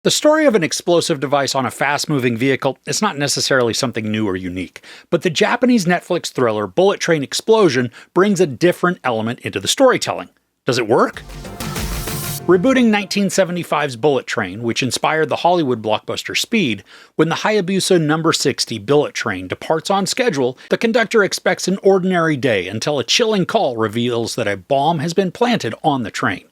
The story of an explosive device on a fast-moving vehicle is not necessarily something new or unique, but the Japanese Netflix thriller Bullet Train Explosion brings a different element into the storytelling. Does it work? Rebooting 1975's Bullet Train, which inspired the Hollywood blockbuster Speed, when the Hayabusa No. 60 bullet train departs on schedule, the conductor expects an ordinary day until a chilling call reveals that a bomb has been planted on the train.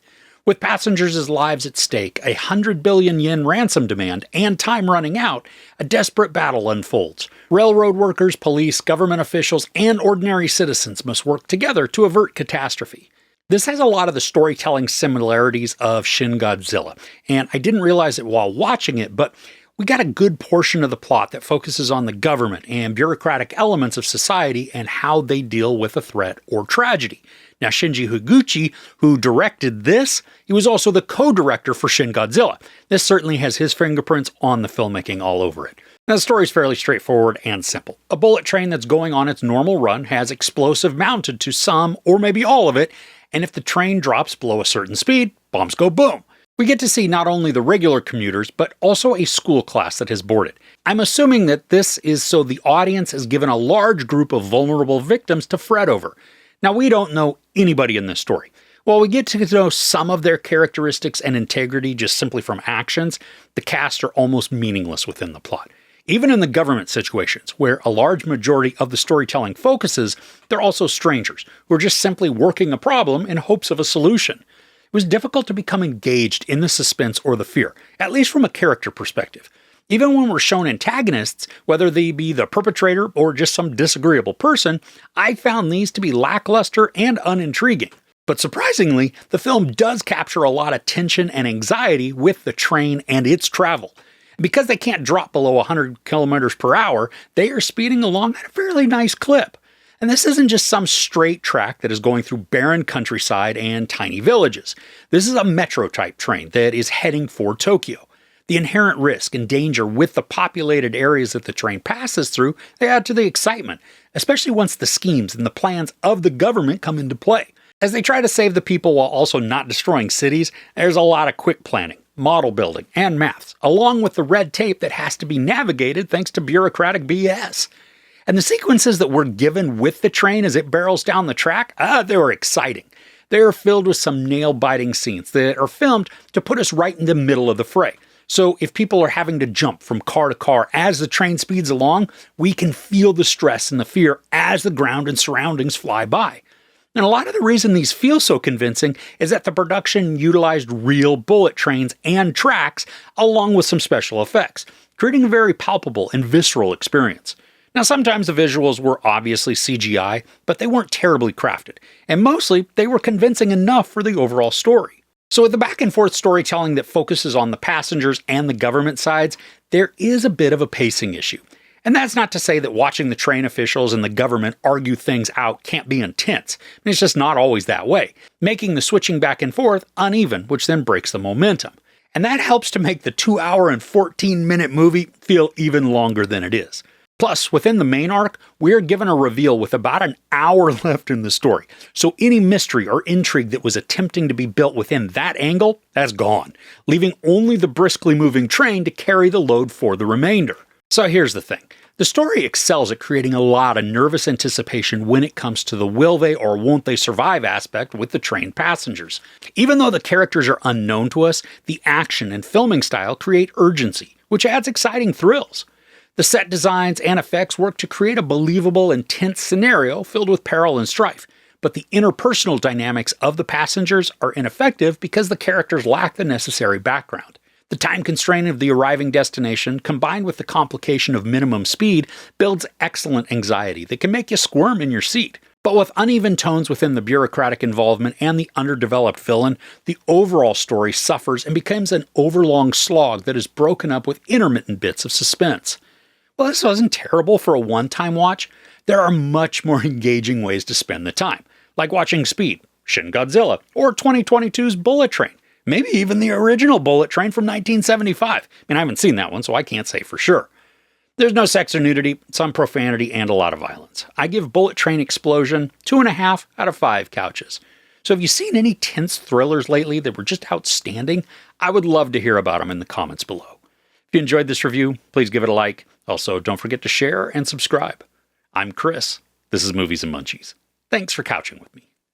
With passengers' lives at stake, a 100 billion yen ransom demand, and time running out, a desperate battle unfolds. Railroad workers, police, government officials, and ordinary citizens must work together to avert catastrophe. This has a lot of the storytelling similarities of Shin Godzilla, and I didn't realize it while watching it, but we got a good portion of the plot that focuses on the government and bureaucratic elements of society and how they deal with a threat or tragedy. Now, Shinji Higuchi, who directed this, he was also the co-director for Shin Godzilla. This certainly has his fingerprints on the filmmaking all over it. Now, the story is fairly straightforward and simple. A bullet train that's going on its normal run has explosive mounted to some or maybe all of it, and if the train drops below a certain speed, bombs go boom. We get to see not only the regular commuters, but also a school class that has boarded. I'm assuming that this is so the audience is given a large group of vulnerable victims to fret over. Now, we don't know anybody in this story. While we get to know some of their characteristics and integrity just simply from actions, the cast are almost meaningless within the plot. Even in the government situations, where a large majority of the storytelling focuses, they're also strangers who are just simply working a problem in hopes of a solution. It was difficult to become engaged in the suspense or the fear, at least from a character perspective. Even when we're shown antagonists, whether they be the perpetrator or just some disagreeable person, I found these to be lackluster and unintriguing. But surprisingly, the film does capture a lot of tension and anxiety with the train and its travel. Because they can't drop below 100 kilometers per hour, they are speeding along at a fairly nice clip. And this isn't just some straight track that is going through barren countryside and tiny villages. This is a metro-type train that is heading for Tokyo. The inherent risk and danger with the populated areas that the train passes through, they add to the excitement, especially once the schemes and the plans of the government come into play. As they try to save the people while also not destroying cities, there's a lot of quick planning, model building, and maths, along with the red tape that has to be navigated thanks to bureaucratic BS. And the sequences that we're given with the train as it barrels down the track, they were exciting. They are filled with some nail-biting scenes that are filmed to put us right in the middle of the fray. So if people are having to jump from car to car as the train speeds along, we can feel the stress and the fear as the ground and surroundings fly by. And a lot of the reason these feel so convincing is that the production utilized real bullet trains and tracks along with some special effects, creating a very palpable and visceral experience. Now, sometimes the visuals were obviously CGI, but they weren't terribly crafted, and mostly they were convincing enough for the overall story. So with the back-and-forth storytelling that focuses on the passengers and the government sides, there is a bit of a pacing issue. And that's not to say that watching the train officials and the government argue things out can't be intense. It's just not always that way, making the switching back and forth uneven, which then breaks the momentum. And that helps to make the 2-hour and 14-minute movie feel even longer than it is. Plus, within the main arc, we are given a reveal with about an hour left in the story. So any mystery or intrigue that was attempting to be built within that angle, that's gone, leaving only the briskly moving train to carry the load for the remainder. So here's the thing. The story excels at creating a lot of nervous anticipation when it comes to the will they or won't they survive aspect with the train passengers. Even though the characters are unknown to us, the action and filming style create urgency, which adds exciting thrills. The set designs and effects work to create a believable, intense scenario filled with peril and strife, but the interpersonal dynamics of the passengers are ineffective because the characters lack the necessary background. The time constraint of the arriving destination, combined with the complication of minimum speed, builds excellent anxiety that can make you squirm in your seat. But with uneven tones within the bureaucratic involvement and the underdeveloped villain, the overall story suffers and becomes an overlong slog that is broken up with intermittent bits of suspense. Well, this wasn't terrible for a one-time watch. There are much more engaging ways to spend the time, like watching Speed, Shin Godzilla, or 2022's Bullet Train. Maybe even the original Bullet Train from 1975. I haven't seen that one, so I can't say for sure. There's no sex or nudity, some profanity, and a lot of violence. I give Bullet Train Explosion 2.5 out of 5 couches. So have you seen any tense thrillers lately that were just outstanding? I would love to hear about them in the comments below. If you enjoyed this review, please give it a like. Also, don't forget to share and subscribe. I'm Chris. This is Movies and Munchies. Thanks for couching with me.